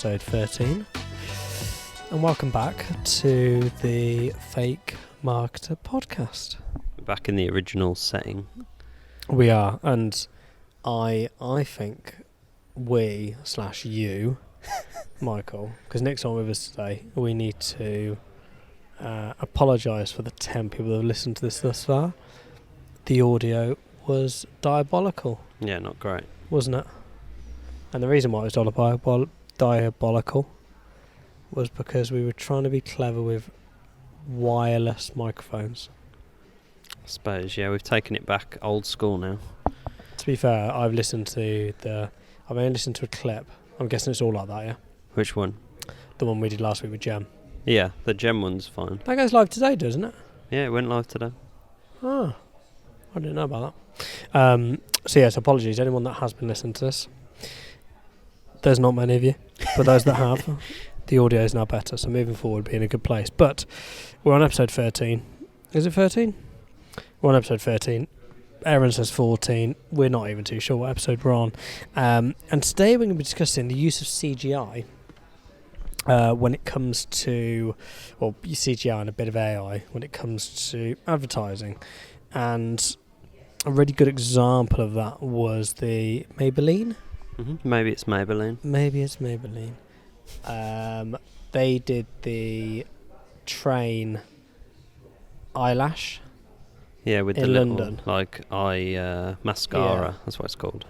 episode 13. And welcome back to the Fake Marketer podcast. We're back in the original setting. We are, and I think we/you, Michael, because Nick's on with us today, we need to apologise for the 10 people that have listened to this thus far. The audio was diabolical. Yeah, not great. Wasn't it? And the reason why it was diabolical was because we were trying to be clever with wireless microphones. I suppose, yeah, we've taken it back old school now. To be fair, I've only listened to a clip. I'm guessing it's all like that, yeah? Which one? The one we did last week with Gem. Yeah, the Gem one's fine. That goes live today, doesn't it? Yeah, it went live today. Oh, I didn't know about that. So yes, apologies, anyone that has been listening to this. There's not many of you, but those that have, the audio is now better, so moving forward, be in a good place. But we're on episode 13. Is it 13? We're on episode 13. Aaron says 14. We're not even too sure what episode we're on. And today we're going to be discussing the use of CGI when it comes to, well, CGI and a bit of AI when it comes to advertising. And a really good example of that was the Maybelline. Mm-hmm. Maybe it's Maybelline. They did the train eyelash. Yeah, with the in little, London. eye mascara. Yeah. That's what it's called.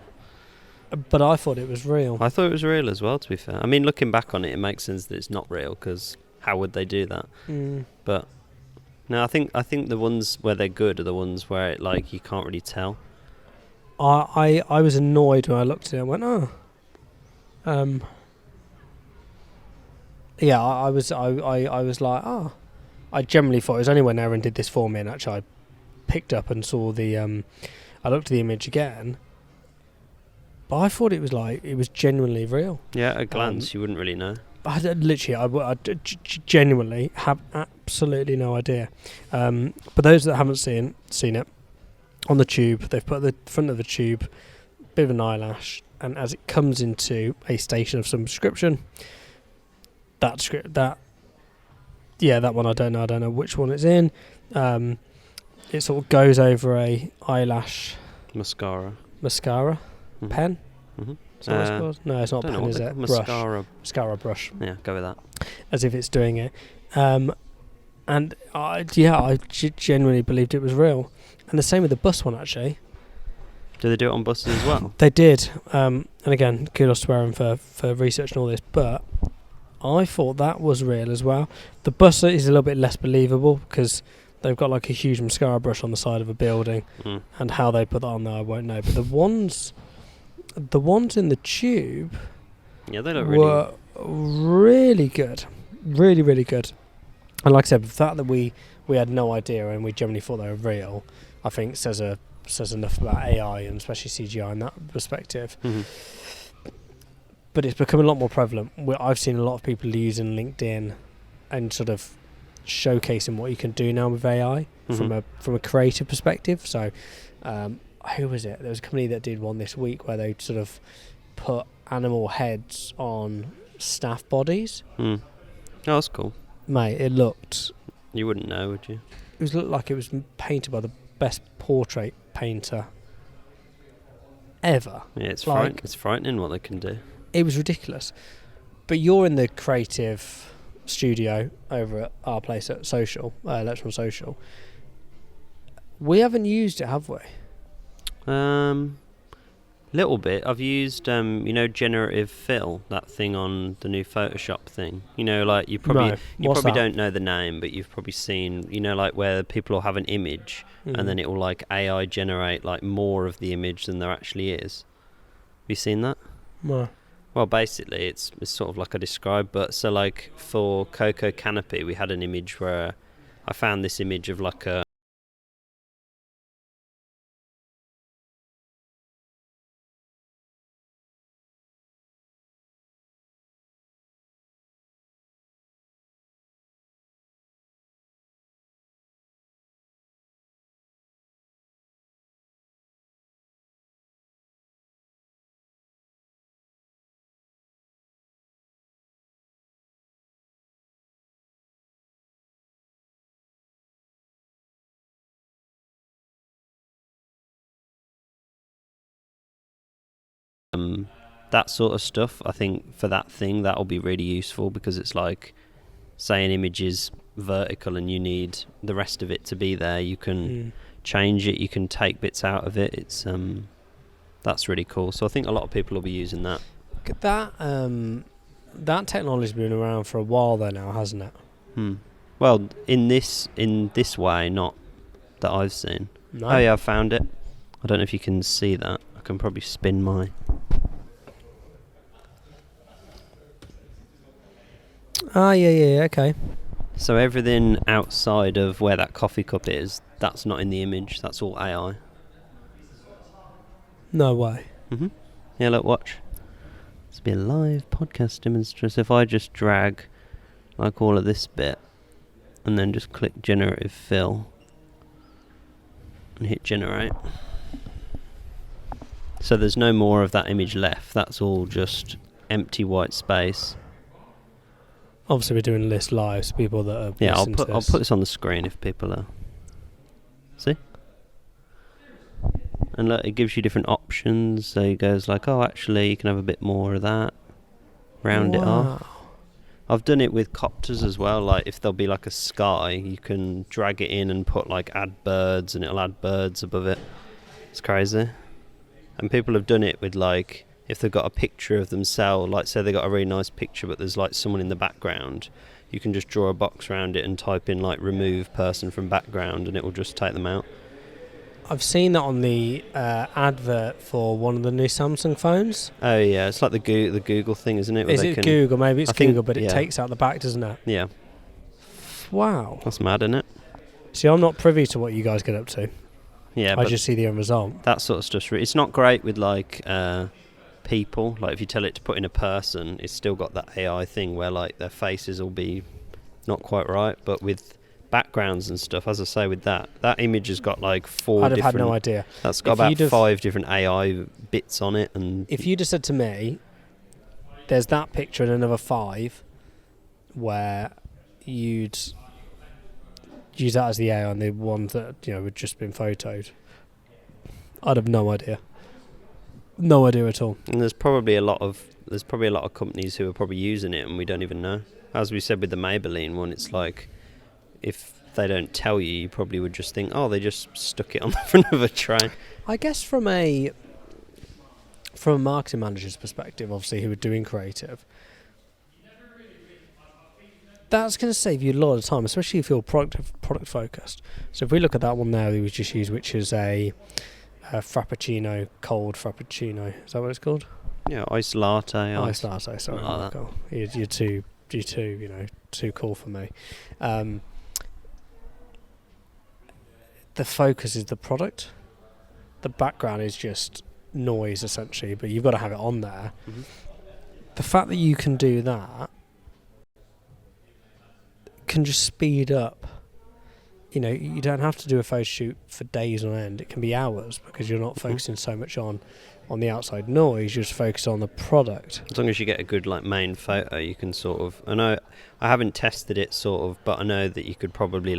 But I thought it was real. I thought it was real as well, to be fair. I mean, looking back on it, it makes sense that it's not real, because how would they do that? But no, I think the ones where they're good are the ones where it, like, you can't really tell. I was annoyed when I looked at it and went, oh. Yeah, I was like, oh. I generally thought it was only when Aaron did this for me, and actually I picked up and saw the I looked at the image again, but I thought it was genuinely real. Yeah, at a glance, you wouldn't really know. I genuinely have absolutely no idea. But those that haven't seen it, on the tube, they've put the front of the tube, bit of an eyelash, and as it comes into a station of some description, that one I don't know which one it's in. It sort of goes over a eyelash Mascara. Mm-hmm. Pen. Mm-hmm. Is that what it's called? No, it's not a pen, is it? Mascara brush. Yeah, go with that. As if it's doing it. And I genuinely believed it was real. And the same with the bus one, actually. Do they do it on buses as well? They did. And again, kudos to Aaron for researching all this. But I thought that was real as well. The bus is a little bit less believable because they've got like a huge mascara brush on the side of a building. And how they put that on there, I won't know. But the ones in the tube, yeah, they look were really good. Really, really good. And like I said, the fact that we had no idea and we generally thought they were real, I think says enough about AI and especially CGI in that perspective. Mm-hmm. But it's become a lot more prevalent. I've seen a lot of people using LinkedIn and sort of showcasing what you can do now with AI from a creative perspective. So, who was it? There was a company that did one this week where they sort of put animal heads on staff bodies. Oh, that's cool. Mate, it looked... You wouldn't know, would you? It looked like it was painted by the best portrait painter ever. Yeah, it's frightening what they can do. It was ridiculous. But you're in the creative studio over at our place at Social, Electron Social. We haven't used it, have we? Little bit. I've used, Generative Fill, that thing on the new Photoshop thing. Like you probably don't know the name, but you've probably seen, like where people will have an image and then it will like AI generate like more of the image than there actually is. Have you seen that? No. Well, basically, it's sort of like I described, but so like for Cocoa Canopy, we had an image where I found this image of like a that sort of stuff. I think for that thing, that'll be really useful, because it's like, say an image is vertical and you need the rest of it to be there, you can change it, you can take bits out of it. It's that's really cool. So I think a lot of people will be using that. That technology's been around for a while though now, hasn't it? Well, in this way, not that I've seen. No. Oh yeah, I found it. I don't know if you can see that. I can probably spin my... Yeah, okay. So everything outside of where that coffee cup is, that's not in the image. That's all AI. No way. Yeah, look, watch. This will be a live podcast demonstration. If I just drag like all of this bit and then just click Generative Fill and hit generate. So there's no more of that image left. That's all just empty white space. Obviously, we're doing this live, so people that are I'll put this on the screen if people are... See? And look, it gives you different options. So it goes like, oh, actually, you can have a bit more of that. Round it off. I've done it with copters as well. Like, if there'll be like a sky, you can drag it in and put like add birds, and it'll add birds above it. It's crazy. And people have done it with like, if they've got a picture of themselves, like say they got a really nice picture but there's like someone in the background, you can just draw a box around it and type in like remove person from background and it will just take them out. I've seen that on the advert for one of the new Samsung phones. Oh yeah, it's like the Google thing, isn't it? Is it Google? Maybe it's Google, but it yeah. takes out the back, doesn't it? Yeah. Wow. That's mad, isn't it? See, I'm not privy to what you guys get up to. Yeah, I just see the end result. That sort of stuff's it's not great with like people. Like if you tell it to put in a person, it's still got that AI thing where like their faces will be not quite right. But with backgrounds and stuff, as I say, with that image has got like 4 I'd have different... had no idea. That's got about 5 different AI bits on it. And if you'd have said to me, there's that picture and another 5 where you'd use that as the AI on the ones that, you know, had just been photoed, I'd have no idea. No idea at all. And there's probably a lot of companies who are probably using it and we don't even know. As we said with the Maybelline one, it's like, if they don't tell you, you probably would just think, oh, they just stuck it on the front of a train. I guess from a marketing manager's perspective, obviously, who are doing creative, that's going to save you a lot of time, especially if you're product focused. So if we look at that one now that we just used, which is a frappuccino, cold frappuccino. Is that what it's called? Yeah, iced latte. Iced latte, sorry. Like you're too, you know, too cool for me. The focus is the product. The background is just noise, essentially, but you've got to have it on there. Mm-hmm. The fact that you can do that can just speed up. You know, you don't have to do a photo shoot for days on end. It can be hours because you're not focusing so much on the outside noise. You just focus on the product. As long as you get a good like main photo, you can sort of... I know I haven't tested it sort of, but I know that you could probably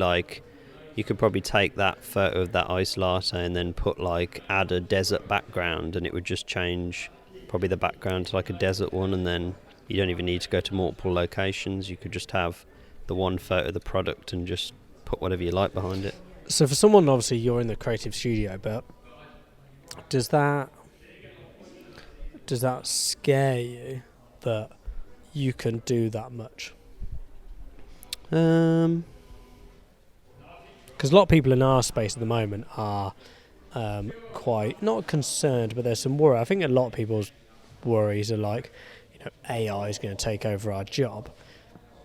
take that photo of that iced latte and then put like add a desert background, and it would just change probably the background to like a desert one, and then you don't even need to go to multiple locations. You could just have the one photo of the product and just put whatever you like behind it. So for someone, obviously you're in the creative studio, but does that scare you that you can do that much? Because a lot of people in our space at the moment are quite not concerned, but there's some worry. I think a lot of people's worries are like, you know, AI is going to take over our job.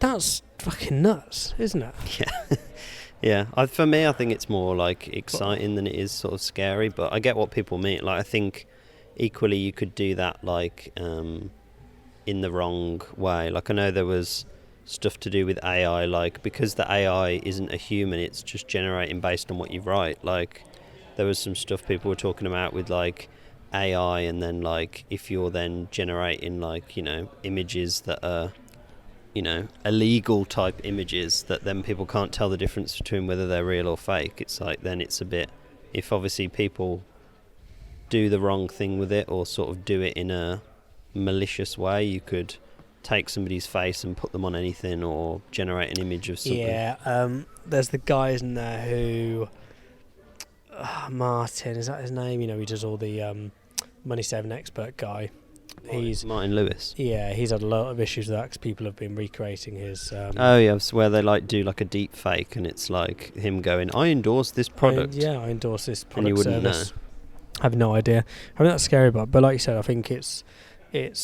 That's fucking nuts, isn't it? Yeah. Yeah. For me, I think it's more like exciting than it is sort of scary, but I get what people mean. Like, I think equally you could do that like in the wrong way. Like, I know there was stuff to do with AI, like because the AI isn't a human, it's just generating based on what you write. Like, there was some stuff people were talking about with like AI, and then like if you're then generating like, you know, images that are, you know, illegal type images that then people can't tell the difference between whether they're real or fake. It's like, then it's a bit, if obviously people do the wrong thing with it or sort of do it in a malicious way. You could take somebody's face and put them on anything or generate an image of something. Yeah, there's the guy in there who... Martin, is that his name? You know, he does all the money-saving expert guy. He's Martin Lewis. Yeah, he's had a lot of issues with that because people have been recreating his... oh, yeah, so where they like do like a deep fake and it's like him going, I endorse this product. I endorse this product and you wouldn't service. know. I have no idea. I mean, that's scary about it. But like you said, I think it's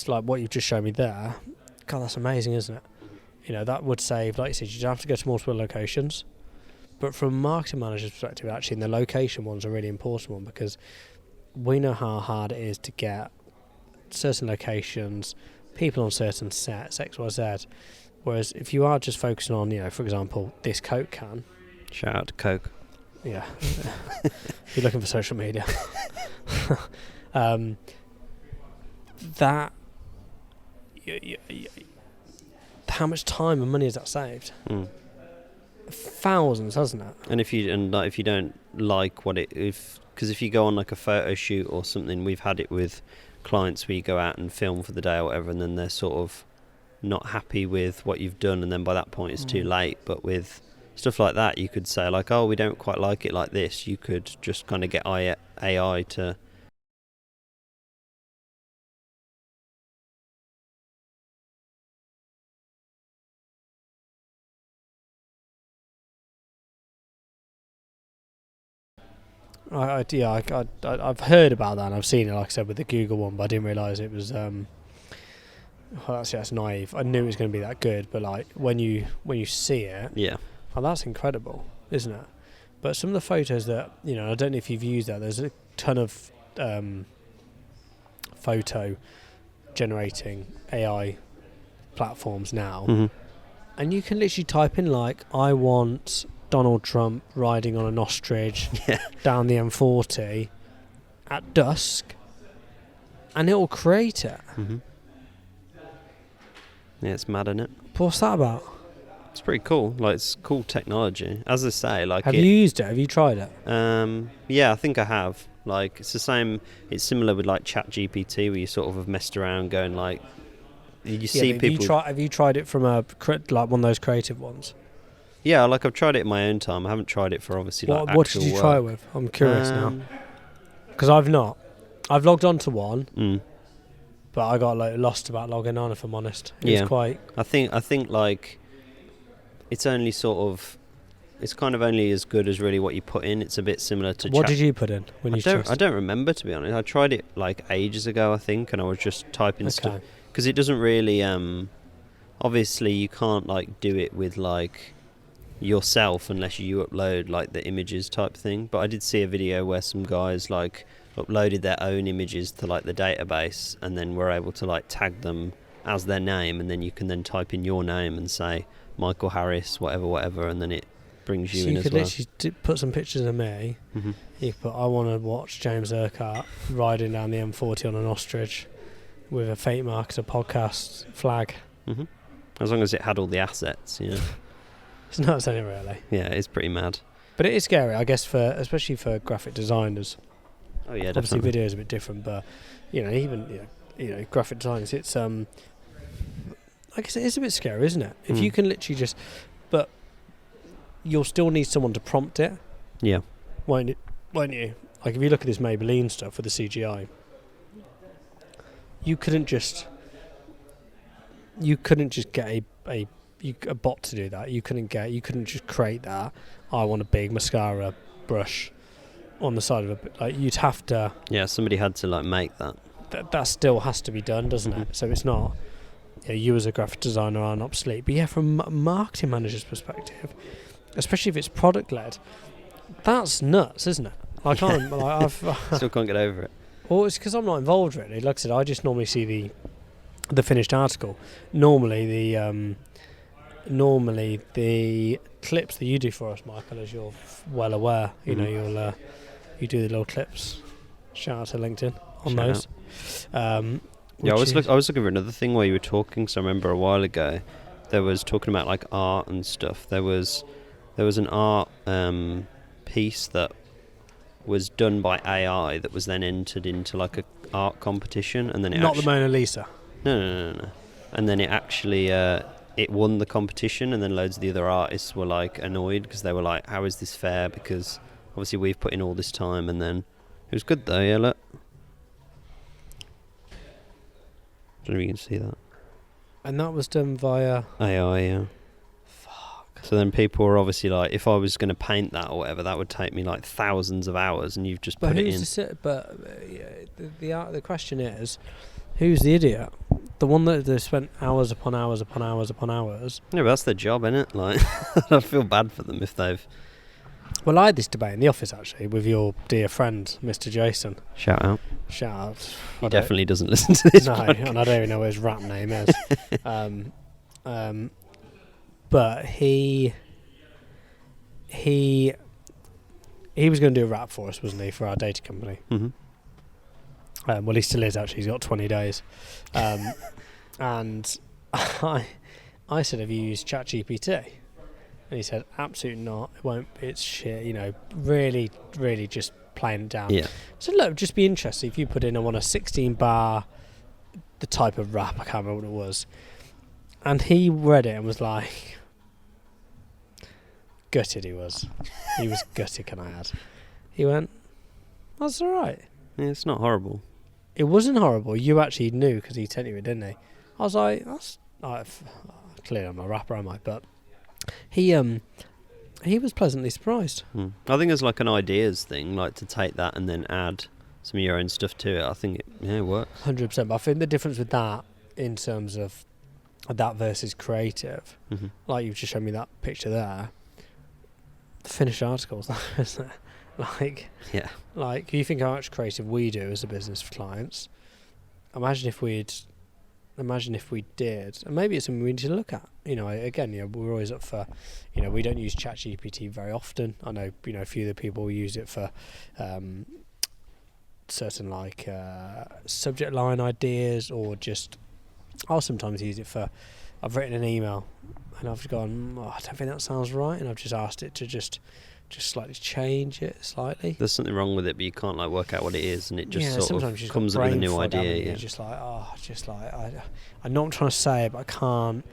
like what you've just shown me there. God, that's amazing, isn't it? You know, that would save, like you said, you don't have to go to multiple locations. But from a marketing manager's perspective, actually, the location one's a really important one because we know how hard it is to get certain locations, people on certain sets, X, Y, Z. Whereas if you are just focusing on, you know, for example, this Coke can. Shout out to Coke. Yeah. If you're looking for social media. That... how much time and money has that saved? Thousands, hasn't it? And if you don't like what it, because if you go on like a photo shoot or something, we've had it with clients where you go out and film for the day or whatever, and then they're sort of not happy with what you've done, and then by that point it's too late. But with stuff like that, you could say like, oh, we don't quite like it like this. You could just kind of get AI to... I've heard about that and I've seen it, like I said, with the Google one, but I didn't realise it was that's naive. I knew it was going to be that good, but like when you see it, that's incredible, isn't it? But some of the photos that, you know, I don't know if you've used that, there's a ton of photo generating AI platforms now, and you can literally type in like, I want Donald Trump riding on an ostrich down the M40 at dusk, and it'll create it. Yeah, it's mad, isn't it? But what's that about? It's pretty cool. Like, it's cool technology. As I say, like... Have you used it? Have you tried it? Yeah, I think I have. Like, it's the same... It's similar with, like, ChatGPT, where you sort of have messed around going, like... You see people... Have you tried it from like one of those creative ones? Yeah, like, I've tried it in my own time. I haven't tried it for, obviously, like, what did you try it with? I'm curious now. Because I've not. I've logged on to one, but I got like lost about logging on, if I'm honest. It was quite... I think, like... It's only sort of... It's kind of only as good as really what you put in. It's a bit similar to... What did you put in when you I don't remember, to be honest. I tried it like ages ago, I think, and I was just typing stuff. Because it doesn't really... obviously, you can't like do it with like yourself unless you upload like the images type thing. But I did see a video where some guys like uploaded their own images to like the database and then were able to like tag them as their name, and then you can then type in your name and say Michael Harris, whatever, and then it brings you in as well. So you could literally put some pictures of me. You could put, I want to watch James Urquhart riding down the M40 on an ostrich with a Fate Marketer podcast flag. As long as it had all the assets, you know. It's nuts, isn't it, really? Yeah, it's pretty mad. But it is scary, I guess, especially for graphic designers. Oh yeah, obviously definitely. video is a bit different, but you know, even graphic designers, it's I guess it is a bit scary, isn't it? If you can literally just, but you'll still need someone to prompt it. Yeah. Won't you? Like if you look at this Maybelline stuff with the CGI, you couldn't just get a bot to do that. You couldn't just create that. I want a big mascara brush on the side of it. Like you'd have to. Yeah, somebody had to like make that. That still has to be done, doesn't it? So it's not. Yeah, you as a graphic designer aren't obsolete, but yeah, from a marketing manager's perspective, especially if it's product led, that's nuts, isn't it? Like I've still can't get over it. Well, it's because I'm not involved really. Like I said, I just normally see the finished article. Normally the clips that you do for us, Michael, as you're well aware, you know, you do the little clips. Shout out to LinkedIn on those. Yeah, I was looking for another thing while you were talking. So I remember a while ago, there was talking about like art and stuff. There was an art piece that was done by AI that was then entered into like a art competition, and then it not the Mona Lisa. No. And then it actually it won the competition, and then loads of the other artists were like annoyed because they were like, "How is this fair?" Because obviously we've put in all this time, and then it was good though. Yeah, look. I don't know if you can see that. And that was done via AI, yeah. Fuck. So then people were obviously like, if I was going to paint that or whatever, that would take me like thousands of hours, and you've just put it in. The question is, who's the idiot? The one that they spent hours upon hours upon hours upon hours. No, but that's their job, innit? Like, I feel bad for them if they've... Well, I had this debate in the office, actually, with your dear friend, Mr. Jason. Shout out. He definitely doesn't listen to this podcast. And I don't even know what his rap name is. But he was going to do a rap for us, wasn't he, for our data company? Mm-hmm. Well, he still is, actually. He's got 20 days. And I said, have you used ChatGPT? And he said, absolutely not. It won't. It's shit. Really, really just playing it down. Yeah. So look, just be interested if you put in, I want a 16 bar, the type of rap, I can't remember what it was. And he read it and was like, gutted he was. He was gutted, can I add. He went, that's all right. Yeah, it's not horrible. It wasn't horrible. You actually knew because he sent you it, didn't he? I was like, that's... clearly I'm not a rapper, am I? But he was pleasantly surprised. I think it's like an ideas thing, like to take that and then add some of your own stuff to it. I think it works. 100%. But I think the difference with that, in terms of that versus creative, like you've just shown me that picture there, the finished articles, isn't it? Like, yeah. Like, you think how much creative we do as a business for clients. Imagine if we did, and maybe it's something we need to look at. Again, we're always up for, we don't use ChatGPT very often. I know, a few of the people use it for certain like subject line ideas, or just I'll sometimes use it for, I've written an email and I've gone, I don't think that sounds right, and I've just asked it to just slightly change it slightly. There's something wrong with it, but you can't like work out what it is, and it just sort of comes up with a new idea. Yeah. You're just like, I know what I'm trying to say, but I can't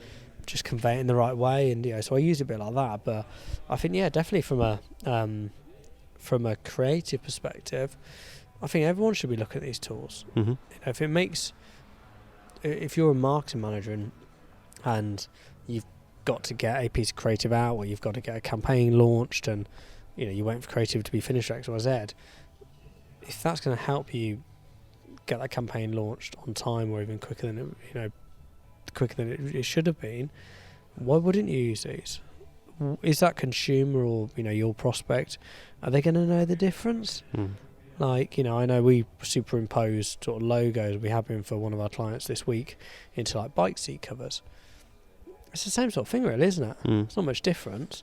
just convey it in the right way, and so I use it a bit like that. But I think definitely from a creative perspective, I think everyone should be looking at these tools. If you're a marketing manager and you've got to get a piece of creative out, or you've got to get a campaign launched, and you wait for creative to be finished X, Y, Z, if that's going to help you get that campaign launched on time, or even quicker than it should have been, why wouldn't you use these? Is that consumer or your prospect, are they going to know the difference? Like, I know we superimposed sort of logos, we have been for one of our clients this week, into like bike seat covers. It's the same sort of thing, really, isn't it? It's not much different.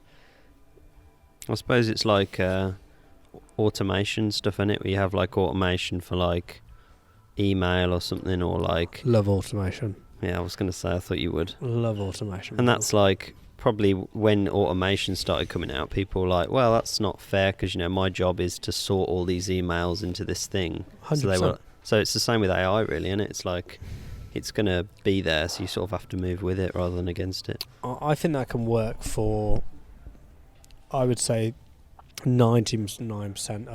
I suppose it's like automation stuff, in it, where you have like automation for like email or something, or like... Love automation. Yeah, I was going to say, I thought you would. Love automation. And that's like, probably when automation started coming out, people were like, well, that's not fair, because, my job is to sort all these emails into this thing. 100%. So it's the same with AI, really, isn't it? It's like... it's going to be there, so you sort of have to move with it rather than against it. I think that can work for, I would say, 99%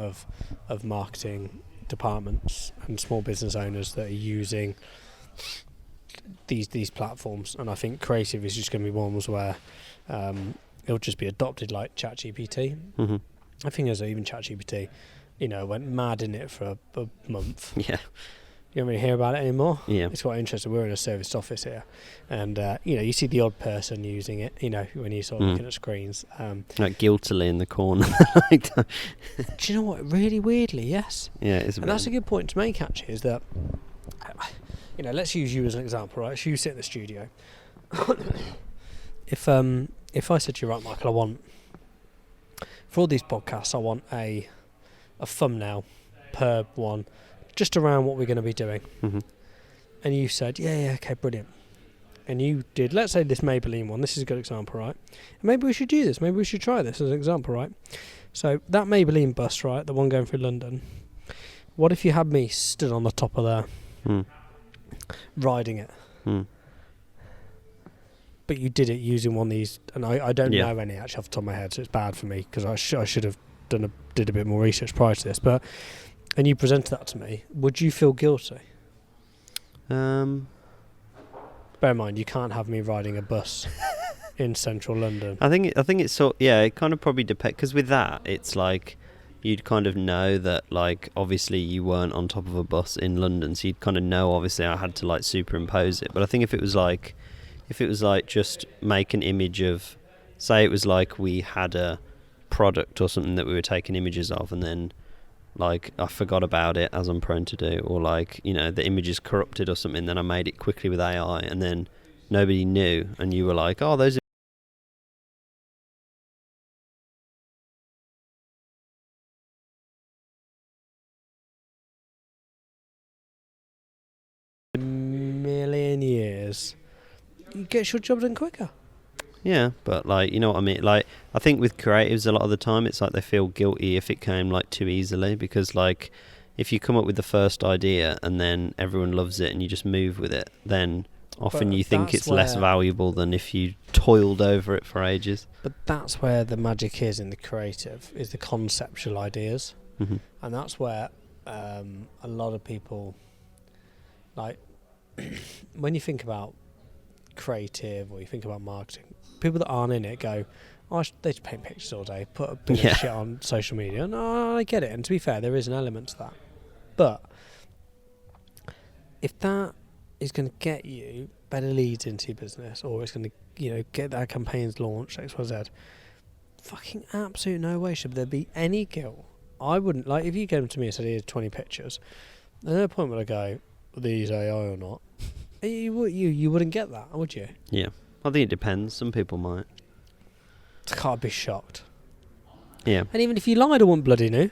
of marketing departments and small business owners that are using these platforms. And I think creative is just going to be ones where it'll just be adopted like ChatGPT. I think as even ChatGPT, went mad in it for a month. Yeah. You don't really hear about it anymore. Yeah. It's quite interesting. We're in a serviced office here, and you see the odd person using it. When you're sort of looking at screens, like guiltily in the corner. Like that. Do you know what? Really weirdly, yes. Yeah, it's. And that's a good point to make. Actually, is that let's use you as an example, right? So you sit in the studio. If I said to you, right, Michael, I want for all these podcasts, I want a thumbnail per one, just around what we're going to be doing. And you said, yeah, okay, brilliant. and you did, let's say this Maybelline one, this is a good example, right? And maybe we should do this, maybe we should try this as an example, right? So that Maybelline bus, right, the one going through London, what if you had me stood on the top of there, riding it? But you did it using one of these, and I don't know any actually off the top of my head, so it's bad for me, because I should have did a bit more research prior to this, and you presented that to me, would you feel guilty? Bear in mind, you can't have me riding a bus in central London. I think it's it kind of probably depends, because with that, it's like you'd kind of know that, like, obviously you weren't on top of a bus in London, so you'd kind of know, obviously I had to like superimpose it. But I think if it was like just make an image of, say it was like we had a product or something that we were taking images of, and then like I forgot about it, as I'm prone to do, or like, you know, the image is corrupted or something, then I made it quickly with AI, and then nobody knew, and you were like, oh, those million years, you get your job done quicker. Yeah, but like, you know what I mean? Like, I think with creatives a lot of the time it's like they feel guilty if it came like too easily, because like if you come up with the first idea and then everyone loves it and you just move with it, then often you think it's less valuable than if you toiled over it for ages. But that's where the magic is in the creative, is the conceptual ideas. And that's where a lot of people, like, when you think about creative or you think about marketing, people that aren't in it go, oh, they just paint pictures all day, put a bit of shit on social media. No, I get it, and to be fair, there is an element to that. But if that is going to get you better leads into your business, or it's going to, you know, get that campaigns launched, XYZ, fucking absolute no way should there be any guilt. I wouldn't, like, if you came to me and said, here's 20 pictures, there's no point would I go, are these AI or not? You wouldn't get that, would you? Yeah, I think it depends. Some people might. I can't be shocked. Yeah. And even if you lied, I wouldn't bloody know.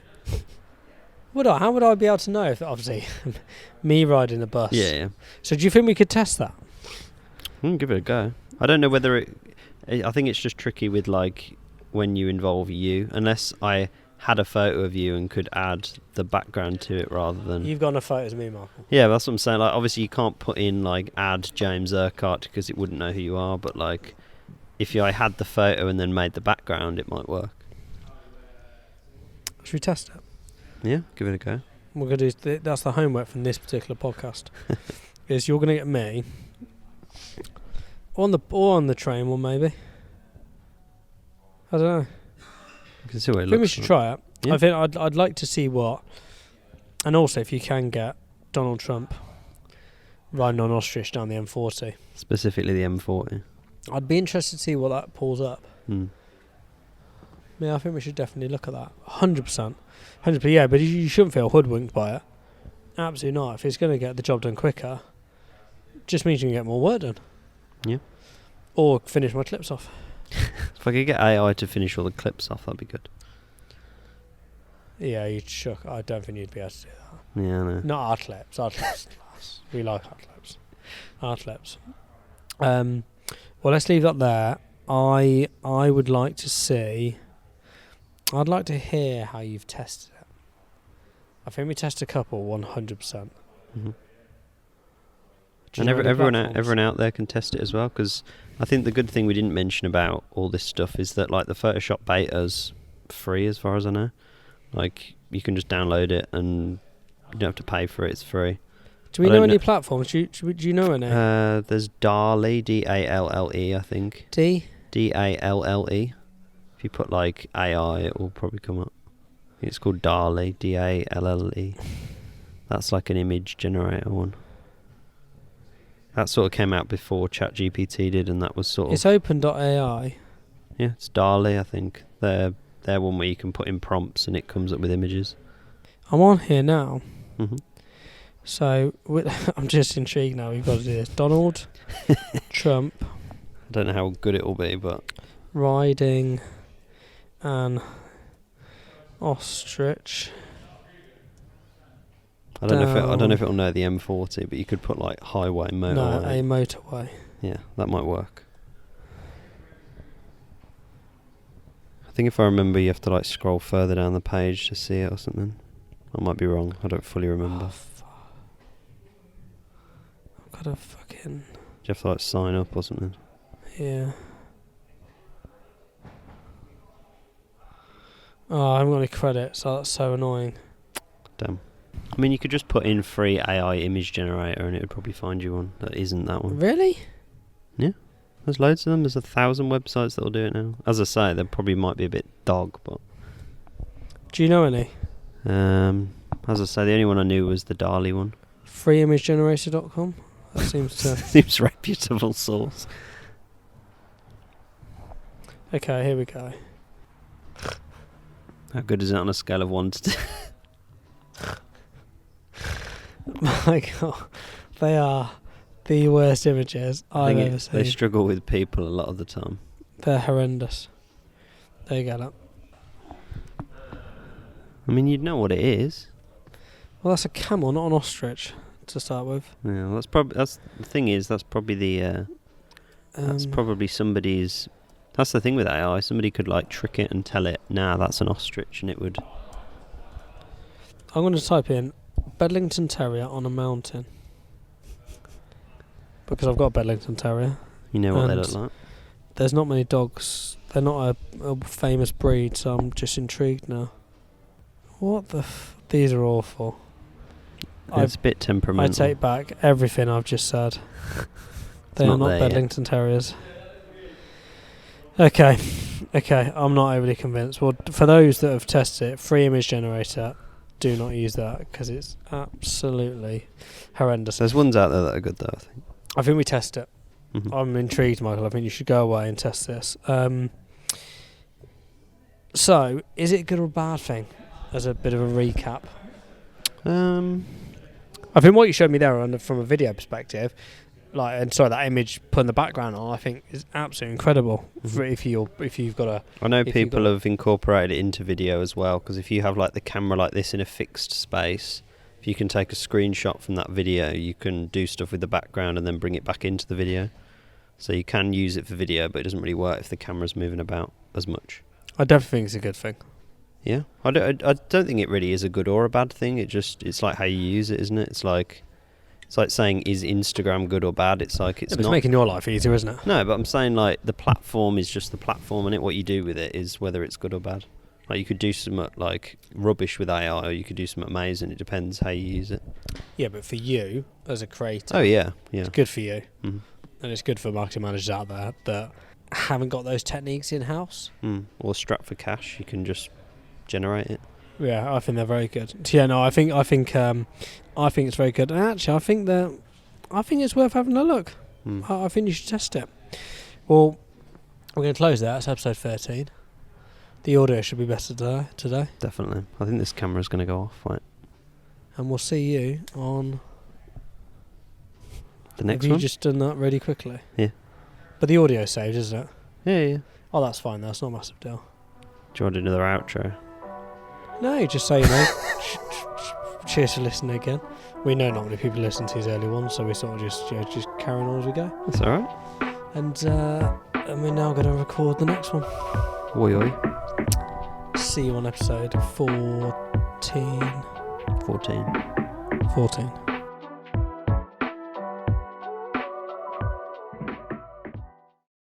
Would I? How would I be able to know if, obviously, me riding a bus? Yeah. So do you think we could test that? Give it a go. I don't know whether I think it's just tricky with, like, when you involve you, unless I had a photo of you and could add the background to it rather than... You've got enough photos of me, Michael. Yeah, that's what I'm saying. Like, obviously you can't put in, like, add James Urquhart because it wouldn't know who you are, but, like, if I had the photo and then made the background, it might work. Should we test it? Yeah, give it a go. We're going to do that's the homework from this particular podcast. Is you're going to get me on the train one, maybe. I don't know. You can see what it I think looks we should like. try it. Yeah. I think I'd like to see what, and also if you can get Donald Trump riding on ostrich down the M40. Specifically the M40. I'd be interested to see what that pulls up. Yeah, I think we should definitely look at that. 100%. 100%, yeah, but you shouldn't feel hoodwinked by it. Absolutely not. If it's going to get the job done quicker, just means you can get more work done. Yeah. Or finish my clips off. If I could get AI to finish all the clips off, that'd be good. Yeah, you'd shook. I don't think you'd be able to do that. Yeah, I know. Not our clips. Our clips. We like our clips. Our clips. Well, let's leave that there. I would like to see... I'd like to hear how you've tested it. I think we test a couple 100%. And everyone out there can test it as well, because I think the good thing we didn't mention about all this stuff is that, like, the Photoshop beta's free as far as I know. Like, you can just download it and you don't have to pay for it. It's free. Do we know any platforms? Do you know any? There's DALL-E, D-A-L-L-E, I think. D-A-L-L-E. If you put, like, AI, it will probably come up. I think it's called DALL-E, D-A-L-L-E. That's like an image generator one. That sort of came out before ChatGPT did, and that was sort of... It's open.ai. Yeah, it's DALL-E, I think. They're one where you can put in prompts and it comes up with images. I'm on here now. So, I'm just intrigued now. We've got to do this. Donald Trump. I don't know how good it will be, but... Riding an ostrich. I don't know if it'll know the M40, but you could put, like, highway, motorway. No, a motorway. Yeah, that might work. I think if I remember, you have to like scroll further down the page to see it or something. I might be wrong. I don't fully remember. I've got to fucking... Do you have to like sign up or something? Yeah. Oh, I haven't got any credit, so that's so annoying. Damn. I mean, you could just put in free AI image generator and it would probably find you one that isn't that one. Really? Yeah. There's loads of them. There's 1,000 websites that will do it now. As I say, they probably might be a bit dog, but... Do you know any? As I say, the only one I knew was the DALL-E one. Freeimagegenerator.com? That seems to... Seems reputable source. Okay, here we go. How good is it on a scale of 1 to 10? My God, they are the worst images I've ever seen. They struggle with people a lot of the time. They're horrendous. There you go. I mean, you'd know what it is. Well, that's a camel, not an ostrich, to start with. Yeah, well, that's the thing is that's probably the that's probably somebody's. That's the thing with AI. Somebody could like trick it and tell it, "Nah, that's an ostrich," and it would. I'm going to type in Bedlington Terrier on a mountain because I've got a Bedlington Terrier. You know what they look like. There's not many dogs. They're not a famous breed, so I'm just intrigued now. What the? These are awful. It's a bit temperamental. I take back everything I've just said. They are not Bedlington Terriers. Okay, I'm not overly convinced. Well, for those that have tested it, free image generator, do not use that because it's absolutely horrendous. There's ones out there that are good though, I think. I think we test it. Mm-hmm. I'm intrigued, Michael. I think you should go away and test this. So, is it a good or a bad thing? As a bit of a recap. I think what you showed me there from a video perspective, that image putting the background on, I think is absolutely incredible. Mm-hmm. If you've got a. I know people have incorporated it into video as well, because if you have like the camera like this in a fixed space, if you can take a screenshot from that video, you can do stuff with the background and then bring it back into the video. So you can use it for video, but it doesn't really work if the camera's moving about as much. I definitely think it's a good thing. Yeah, I don't think it really is a good or a bad thing. It's like how you use it, isn't it? It's like saying, is Instagram good or bad? It's like it's not. It's making your life easier, isn't it? No, but I'm saying like the platform is just the platform, and what you do with it is whether it's good or bad. Like you could do some like rubbish with AI, or you could do some amazing. It depends how you use it. Yeah, but for you as a creator, it's good for you, and it's good for marketing managers out there that haven't got those techniques in house. Or strapped for cash, you can just generate it. Yeah, I think they're very good. Yeah, no, I think it's very good. And actually, I think it's worth having a look. I think you should test it. Well, we're going to close that. It's episode 13. The audio should be better today. Definitely. I think this camera's going to go off, right? And we'll see you on the next one. Have you just done that really quickly? Yeah. But the audio saved, isn't it? Yeah. Oh, that's fine. That's not a massive deal. Do you want another outro? No, just say, cheers for listening again. We know not many people listen to these early ones, so we sort of just carrying on as we go. That's all right. And we're now going to record the next one. Oi oi. See you on episode 14. 14.